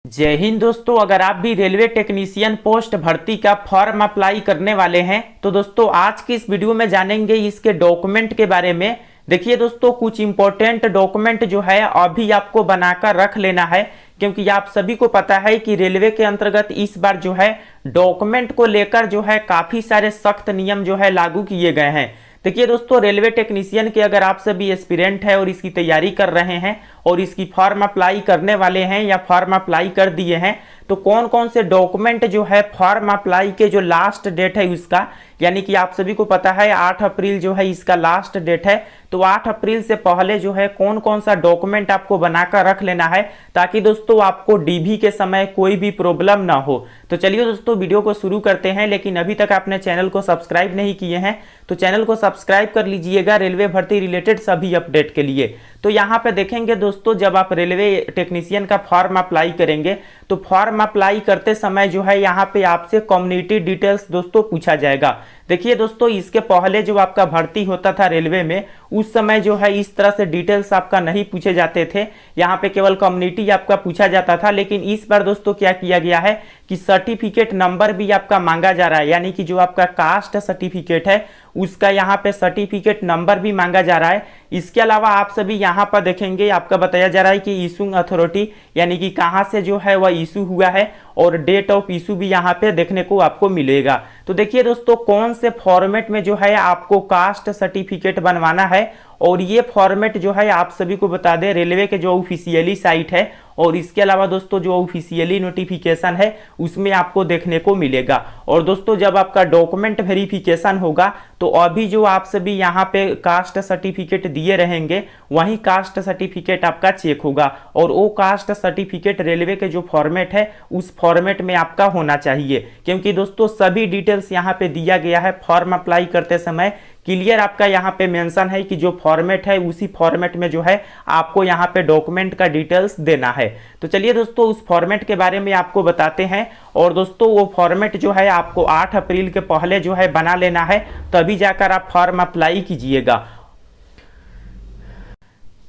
जय हिंद दोस्तों, अगर आप भी रेलवे टेक्नीशियन पोस्ट भर्ती का फॉर्म अप्लाई करने वाले हैं तो दोस्तों आज की इस वीडियो में जानेंगे इसके डॉक्यूमेंट के बारे में। देखिए दोस्तों, कुछ इंपॉर्टेंट डॉक्यूमेंट जो है अभी आपको बनाकर रख लेना है, क्योंकि आप सभी को पता है कि रेलवे के अंतर्गत इस बार जो है डॉक्यूमेंट को लेकर जो है काफी सारे सख्त नियम जो है लागू किए गए हैं। देखिए दोस्तों, रेलवे टेक्नीशियन के अगर आप सभी एस्पिरेंट है और इसकी तैयारी कर रहे हैं और इसकी फॉर्म अप्लाई करने वाले हैं या फॉर्म अप्लाई कर दिए हैं, तो कौन कौन से डॉक्यूमेंट जो है फॉर्म अप्लाई के जो लास्ट डेट है उसका, यानी कि आप सभी को पता है 8 अप्रैल जो है इसका लास्ट डेट है, तो 8 अप्रैल से पहले जो है कौन कौन सा डॉक्यूमेंट आपको बनाकर रख लेना है ताकि दोस्तों आपको डीवी के समय कोई भी प्रॉब्लम ना हो। तो चलिए दोस्तों वीडियो को शुरू करते हैं, लेकिन अभी तक आपने चैनल को सब्सक्राइब नहीं किए हैं तो चैनल को सब्सक्राइब कर लीजिएगा रेलवे भर्ती रिलेटेड सभी अपडेट के लिए। तो यहाँ पे देखेंगे दोस्तों, जब आप रेलवे टेक्नीशियन का फॉर्म अप्लाई करेंगे तो फॉर्म अप्लाई करते समय जो है यहाँ पे आपसे कम्युनिटी डिटेल्स दोस्तों पूछा जाएगा। देखिए दोस्तों, इसके पहले जो आपका भर्ती होता था रेलवे में उस समय जो है इस तरह से डिटेल्स आपका नहीं पूछे जाते थे, यहाँ पे केवल कम्युनिटी आपका पूछा जाता था। लेकिन इस बार दोस्तों क्या किया गया है कि सर्टिफिकेट नंबर भी आपका मांगा जा रहा है, यानी कि जो आपका कास्ट सर्टिफिकेट है उसका यहाँ पे सर्टिफिकेट नंबर भी मांगा जा रहा है। इसके अलावा आप सभी यहाँ पर देखेंगे आपका बताया जा रहा है कि इशूइंग अथॉरिटी यानी कि कहाँ से जो है वह इशू हुआ है और डेट ऑफ इशू भी यहाँ पे देखने को आपको मिलेगा। तो देखिए दोस्तों, कौन से फॉर्मेट में जो है आपको कास्ट सर्टिफिकेट बनवाना है, और ये फॉर्मेट जो है आप सभी को बता दें रेलवे के जो ऑफिशियली साइट है और इसके अलावा दोस्तों जो ऑफिशियली नोटिफिकेशन है उसमें आपको देखने को मिलेगा। और दोस्तों जब आपका डॉक्यूमेंट वेरिफिकेशन होगा तो अभी जो आप सभी यहाँ पे कास्ट सर्टिफिकेट दिए रहेंगे वही कास्ट सर्टिफिकेट आपका चेक होगा, और वो कास्ट सर्टिफिकेट रेलवे के जो फॉर्मेट है उस फॉर्मेट में आपका होना चाहिए, क्योंकि दोस्तों सभी डिटेल्स यहाँ पे दिया गया है। फॉर्म अप्लाई करते समय क्लियर आपका यहाँ पे मेंशन है कि जो फॉर्मेट है उसी फॉर्मेट में जो है आपको यहाँ पे डॉक्यूमेंट का डिटेल्स देना है। तो चलिए दोस्तों उस फॉर्मेट के बारे में आपको बताते हैं, और दोस्तों वो फॉर्मेट जो है आपको 8 अप्रैल के पहले जो है बना लेना है, तभी जाकर आप फॉर्म अप्लाई कीजिएगा।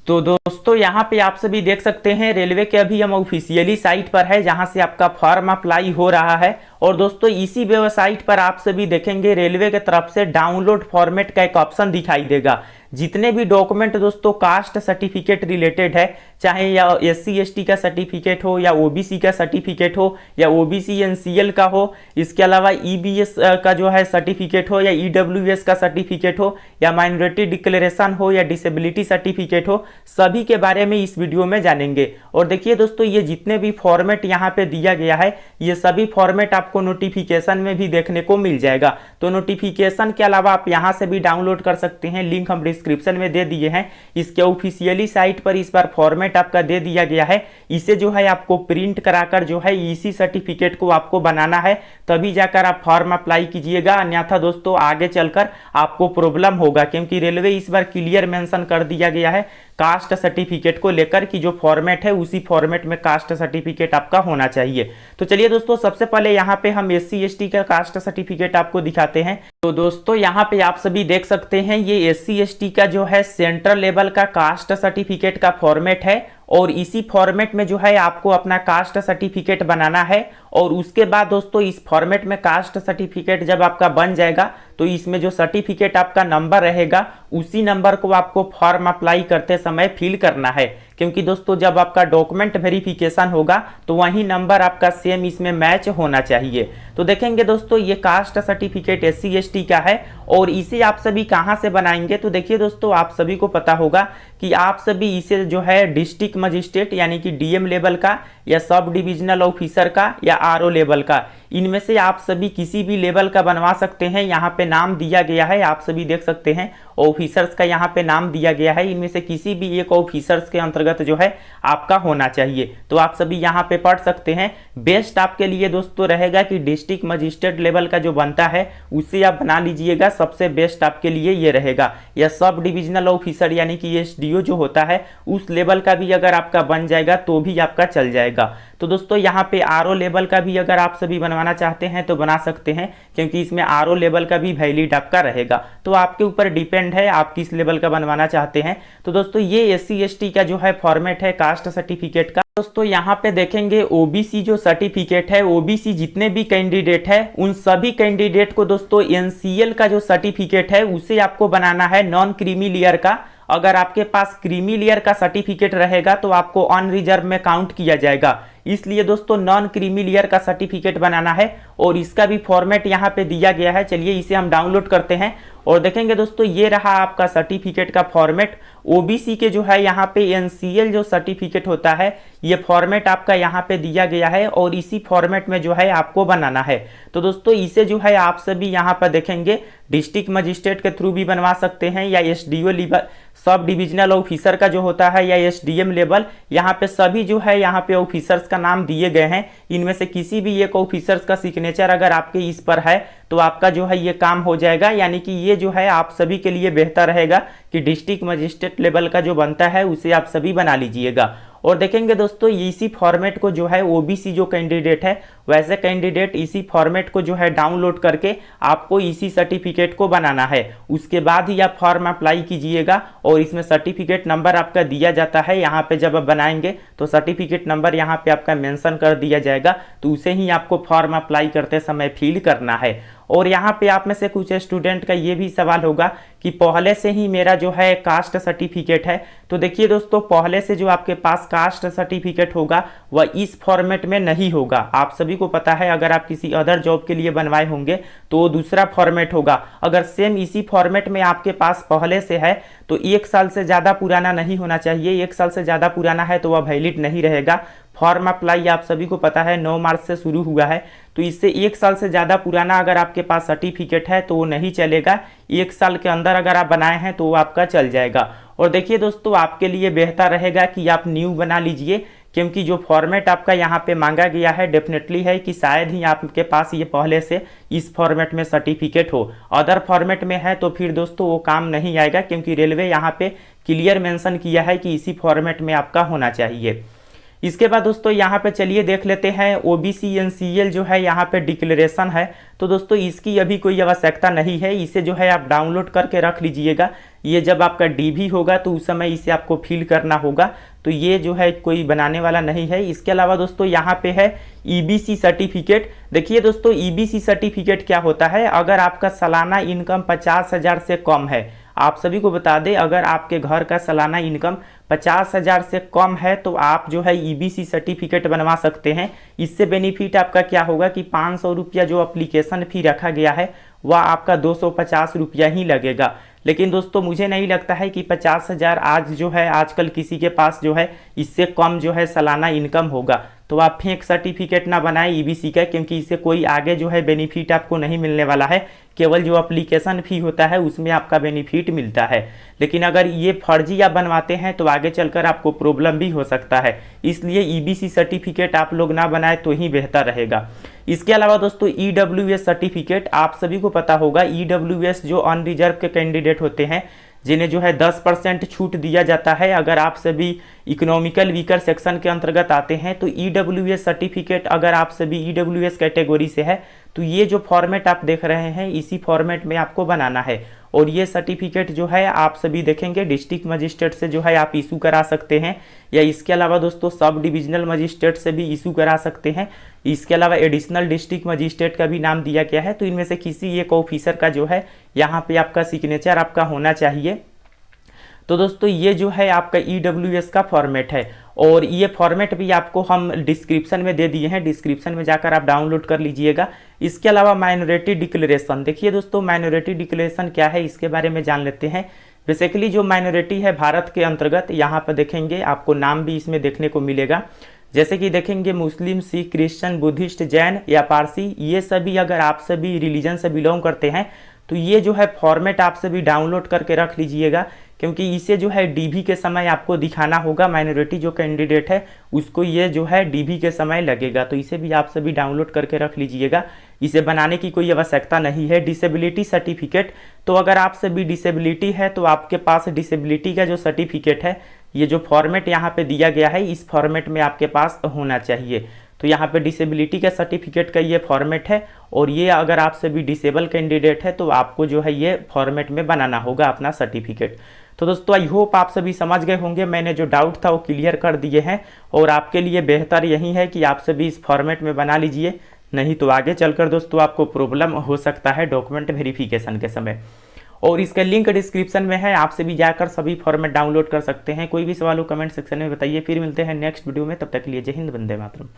तो दोस्तों यहाँ पे आप सभी देख सकते हैं रेलवे के अभी हम ऑफिशियली साइट पर है जहां से आपका फॉर्म अप्लाई हो रहा है। और दोस्तों इसी वेबसाइट पर आप सभी देखेंगे रेलवे की तरफ से डाउनलोड फॉर्मेट का एक ऑप्शन दिखाई देगा। जितने भी डॉक्यूमेंट दोस्तों कास्ट सर्टिफिकेट रिलेटेड है, चाहे या SC ST का सर्टिफिकेट हो या OBC का सर्टिफिकेट हो या OBC NCL का हो, इसके अलावा EBS का जो है सर्टिफिकेट हो या EWS का सर्टिफिकेट हो या माइनॉरिटी डिक्लेरेशन हो या डिसेबिलिटी सर्टिफिकेट हो, सभी के बारे में इस वीडियो में जानेंगे। और देखिए दोस्तों, ये जितने भी फॉर्मेट यहाँ पे दिया गया है ये सभी फॉर्मेट आपको नोटिफिकेशन में भी देखने को मिल जाएगा। तो नोटिफिकेशन के अलावा आप यहाँ से भी डाउनलोड कर सकते हैं, लिंक हम डिस्क्रिप्शन में दे दिए हैं। इसके ऑफिशियली साइट पर इस बार फॉर्मेट आपका दे दिया गया है, इसे जो है आपको प्रिंट कराकर जो है इसी सर्टिफिकेट को आपको बनाना है, तभी जाकर आप फॉर्म अप्लाई कीजिएगा। अन्यथा दोस्तों आगे चलकर आपको प्रॉब्लम होगा, क्योंकि रेलवे इस बार क्लियर मेंशन कर दिया गया है कास्ट सर्टिफिकेट को लेकर कि जो फॉर्मेट है उसी फॉर्मेट में कास्ट सर्टिफिकेट आपका होना चाहिए। तो चलिए दोस्तों सबसे पहले यहाँ पे हम SC ST का कास्ट सर्टिफिकेट आपको दिखाते हैं। तो दोस्तों यहाँ पे आप सभी देख सकते हैं ये SC ST का जो है सेंट्रल लेवल का कास्ट सर्टिफिकेट का फॉर्मेट है, और इसी फॉर्मेट में जो है आपको अपना कास्ट सर्टिफिकेट बनाना है। और उसके बाद दोस्तों इस फॉर्मेट में कास्ट सर्टिफिकेट जब आपका बन जाएगा तो इसमें जो सर्टिफिकेट आपका नंबर रहेगा उसी नंबर को आपको फॉर्म अप्लाई करते समय फिल करना है, क्योंकि दोस्तों जब आपका डॉक्यूमेंट वेरिफिकेशन होगा तो वही नंबर आपका सेम इसमें मैच होना चाहिए। तो देखेंगे दोस्तों ये कास्ट सर्टिफिकेट SC ST का है, और इसे आप सभी कहां से बनाएंगे। तो देखिए दोस्तों, आप सभी को पता होगा कि आप सभी इसे जो है डिस्ट्रिक्ट मजिस्ट्रेट यानी कि DM लेवल का या सब डिविजनल ऑफिसर का या RO लेवल का, इनमें से आप सभी किसी भी लेवल का बनवा सकते हैं। यहाँ पे नाम दिया गया है, आप सभी देख सकते हैं ऑफिसर्स का यहाँ पे नाम दिया गया है, इनमें से किसी भी एक ऑफिसर्स के अंतर्गत जो है आपका होना चाहिए। तो आप सभी यहाँ पे पढ़ सकते हैं। बेस्ट आपके लिए दोस्तों रहेगा कि डिस्ट्रिक्ट मजिस्ट्रेट लेवल का जो बनता है उसे आप बना लीजिएगा, सबसे बेस्ट आपके लिए ये रहेगा। या सब डिविजनल ऑफिसर यानी कि SDO जो होता है उस लेवल का भी अगर आपका बन जाएगा तो भी आपका चल जाएगा। तो दोस्तों यहाँ पे आरओ लेवल का भी अगर आप सभी बनवाना चाहते हैं तो बना सकते हैं, क्योंकि इसमें आरओ लेवल का भी वैलिड आपका रहेगा। तो आपके ऊपर डिपेंड है आप किस लेवल का बनवाना चाहते हैं। तो दोस्तों ये SC ST का जो है फॉर्मेट है कास्ट सर्टिफिकेट का। दोस्तों यहाँ पे देखेंगे ओबीसी जो सर्टिफिकेट है, ओबीसी जितने भी कैंडिडेट है उन सभी कैंडिडेट को दोस्तों NCL का जो सर्टिफिकेट है उसे आपको बनाना है नॉन क्रीमी लेयर का। अगर आपके पास क्रीमी लेयर का सर्टिफिकेट रहेगा तो आपको ऑन रिजर्व में काउंट किया जाएगा, इसलिए दोस्तों नॉन क्रीमी लेयर का सर्टिफिकेट बनाना है और इसका भी फॉर्मेट यहाँ पे दिया गया है। चलिए इसे हम डाउनलोड करते हैं और देखेंगे दोस्तों ये रहा आपका सर्टिफिकेट का फॉर्मेट। ओबीसी के जो है यहाँ पे NCL जो सर्टिफिकेट होता है ये फॉर्मेट आपका यहाँ पे दिया गया है और इसी फॉर्मेट में जो है आपको बनाना है। तो दोस्तों इसे जो है आप सभी यहाँ पर देखेंगे डिस्ट्रिक्ट मजिस्ट्रेट के थ्रू भी बनवा सकते हैं या SDO level sub divisional officer का जो होता है या SDM लेवल, यहाँ पे सभी जो है यहाँ पे ऑफिसर्स का नाम दिए गए हैं। इनमें से किसी भी एक ऑफिसर्स का सिग्नेचर अगर आपके इस पर है तो आपका जो है ये काम हो जाएगा, यानी कि ये जो है आप सभी के लिए बेहतर रहेगा कि डिस्ट्रिक्ट मजिस्ट्रेट लेवल का जो बनता है उसे आप सभी बना लीजिएगा। और देखेंगे दोस्तों इसी फॉर्मेट को जो है ओबीसी जो कैंडिडेट है वैसे कैंडिडेट इसी फॉर्मेट को जो है डाउनलोड करके आपको इसी सर्टिफिकेट को बनाना है। उसके बाद ही आप फॉर्म अप्लाई कीजिएगा और इसमें सर्टिफिकेट नंबर आपका दिया जाता है। यहाँ पे जब आप बनाएंगे तो सर्टिफिकेट नंबर यहाँ पे आपका मेंशन कर दिया जाएगा, तो उसे ही आपको फॉर्म अप्लाई करते समय फिल करना है। और यहाँ पे आप में से कुछ स्टूडेंट का ये भी सवाल होगा कि पहले से ही मेरा जो है कास्ट सर्टिफिकेट है। तो देखिए दोस्तों पहले से जो आपके पास कास्ट सर्टिफिकेट होगा वह इस फॉर्मेट में नहीं होगा। आप सभी को पता है अगर आप किसी अदर जॉब के लिए बनवाए होंगे तो वो दूसरा फॉर्मेट होगा। अगर सेम इसी फॉर्मेट में आपके पास पहले से है तो 1 साल से ज़्यादा पुराना नहीं होना चाहिए। 1 साल से ज़्यादा पुराना है तो वह वैलिड नहीं रहेगा। फॉर्म अप्लाई आप सभी को पता है 9 मार्च से शुरू हुआ है, तो इससे 1 साल से ज़्यादा पुराना अगर आपके पास सर्टिफिकेट है तो वो नहीं चलेगा। 1 साल के अंदर अगर आप बनाए हैं तो वो आपका चल जाएगा। और देखिए दोस्तों आपके लिए बेहतर रहेगा कि आप न्यू बना लीजिए, क्योंकि जो फॉर्मेट आपका यहाँ पे मांगा गया है डेफिनेटली है कि शायद ही आपके पास ये पहले से इस फॉर्मेट में सर्टिफिकेट हो। अदर फॉर्मेट में है तो फिर दोस्तों वो काम नहीं आएगा, क्योंकि रेलवे यहाँ पे क्लियर मेंशन किया है कि इसी फॉर्मेट में आपका होना चाहिए। इसके बाद दोस्तों यहाँ पे चलिए देख लेते हैं ओबीसी NCL जो है यहाँ पे डिक्लेरेशन है। तो दोस्तों इसकी अभी कोई आवश्यकता नहीं है, इसे जो है आप डाउनलोड करके रख लीजिएगा। ये जब आपका DV होगा तो उस समय इसे आपको फिल करना होगा, तो ये जो है कोई बनाने वाला नहीं है। इसके अलावा दोस्तों यहाँ पे है EBC सर्टिफिकेट। देखिए दोस्तों EBC सर्टिफिकेट क्या होता है, अगर आपका सालाना इनकम 50,000 से कम है, आप सभी को बता दें अगर आपके घर का सालाना इनकम 50,000 से कम है तो आप जो है EBC सर्टिफिकेट बनवा सकते हैं। इससे बेनिफिट आपका क्या होगा कि 500 रुपया जो एप्लीकेशन फ़ी रखा गया है वह आपका 250 रुपया ही लगेगा। लेकिन दोस्तों मुझे नहीं लगता है कि 50,000 आज जो है आजकल किसी के पास जो है इससे कम जो है सालाना इनकम होगा। तो आप फेक सर्टिफिकेट ना बनाएं EBC का, क्योंकि इससे कोई आगे जो है बेनिफिट आपको नहीं मिलने वाला है। केवल जो एप्लीकेशन फ़ी होता है उसमें आपका बेनिफिट मिलता है। लेकिन अगर ये फर्जी आप बनवाते हैं तो आगे चलकर आपको प्रॉब्लम भी हो सकता है, इसलिए EBC सर्टिफिकेट आप लोग ना बनाए तो ही बेहतर रहेगा। इसके अलावा दोस्तों EWS सर्टिफिकेट, आप सभी को पता होगा EWS जो अनरिजर्व के कैंडिडेट होते हैं जिन्हें जो है 10% छूट दिया जाता है। अगर आप सभी इकोनॉमिकल वीकर सेक्शन के अंतर्गत आते हैं तो EWS सर्टिफिकेट अगर आप सभी EWS कैटेगरी से है तो ये जो फॉर्मेट आप देख रहे हैं इसी फॉर्मेट में आपको बनाना है। और ये सर्टिफिकेट जो है आप सभी देखेंगे डिस्ट्रिक्ट मजिस्ट्रेट से जो है आप इशू करा सकते हैं, या इसके अलावा दोस्तों सब डिविजनल मजिस्ट्रेट से भी इशू करा सकते हैं। इसके अलावा एडिशनल डिस्ट्रिक्ट मजिस्ट्रेट का भी नाम दिया गया है, तो इनमें से किसी एक ऑफिसर का जो है यहाँ पे आपका सिग्नेचर आपका होना चाहिए। तो दोस्तों ये जो है आपका EWS का फॉर्मेट है और ये फॉर्मेट भी आपको हम डिस्क्रिप्शन में दे दिए हैं, डिस्क्रिप्शन में जाकर आप डाउनलोड कर लीजिएगा। इसके अलावा माइनॉरिटी डिक्लेरेशन, देखिए दोस्तों माइनॉरिटी डिक्लेरेशन क्या है इसके बारे में जान लेते हैं। बेसिकली जो माइनॉरिटी है भारत के अंतर्गत, यहाँ पर देखेंगे आपको नाम भी इसमें देखने को मिलेगा, जैसे कि देखेंगे मुस्लिम, सिख, क्रिश्चियन, बुद्धिस्ट, जैन या पारसी, ये सभी अगर आप सभी रिलीजन से बिलोंग करते हैं तो ये जो है फॉर्मेट आप सभी डाउनलोड करके रख लीजिएगा, क्योंकि इसे जो है DV के समय आपको दिखाना होगा। माइनॉरिटी जो कैंडिडेट है उसको ये जो है DV के समय लगेगा, तो इसे भी आप सभी डाउनलोड करके रख लीजिएगा। इसे बनाने की कोई आवश्यकता नहीं है। डिसेबिलिटी सर्टिफिकेट, तो अगर आप सभी डिसेबिलिटी है तो आपके पास डिसेबिलिटी का जो सर्टिफिकेट है ये जो फॉर्मेट यहाँ पे दिया गया है इस फॉर्मेट में आपके पास होना चाहिए। तो यहाँ पे डिसेबिलिटी का सर्टिफिकेट का ये फॉर्मेट है, और ये अगर आपसे भी डिसेबल कैंडिडेट है तो आपको जो है ये फॉर्मेट में बनाना होगा अपना सर्टिफिकेट। तो दोस्तों आई होप आप सभी समझ गए होंगे, मैंने जो डाउट था वो क्लियर कर दिए हैं, और आपके लिए बेहतर यही है कि आप सभी इस फॉर्मेट में बना लीजिए, नहीं तो आगे चलकर दोस्तों आपको प्रॉब्लम हो सकता है डॉक्यूमेंट वेरिफिकेशन के समय। और इसका लिंक डिस्क्रिप्शन में है, आपसे भी जाकर सभी फॉर्मेट डाउनलोड कर सकते हैं। कोई भी सवाल हो कमेंट सेक्शन में बताइए। फिर मिलते हैं नेक्स्ट वीडियो में, तब तक के लिए जय हिंद, वंदे मातरम।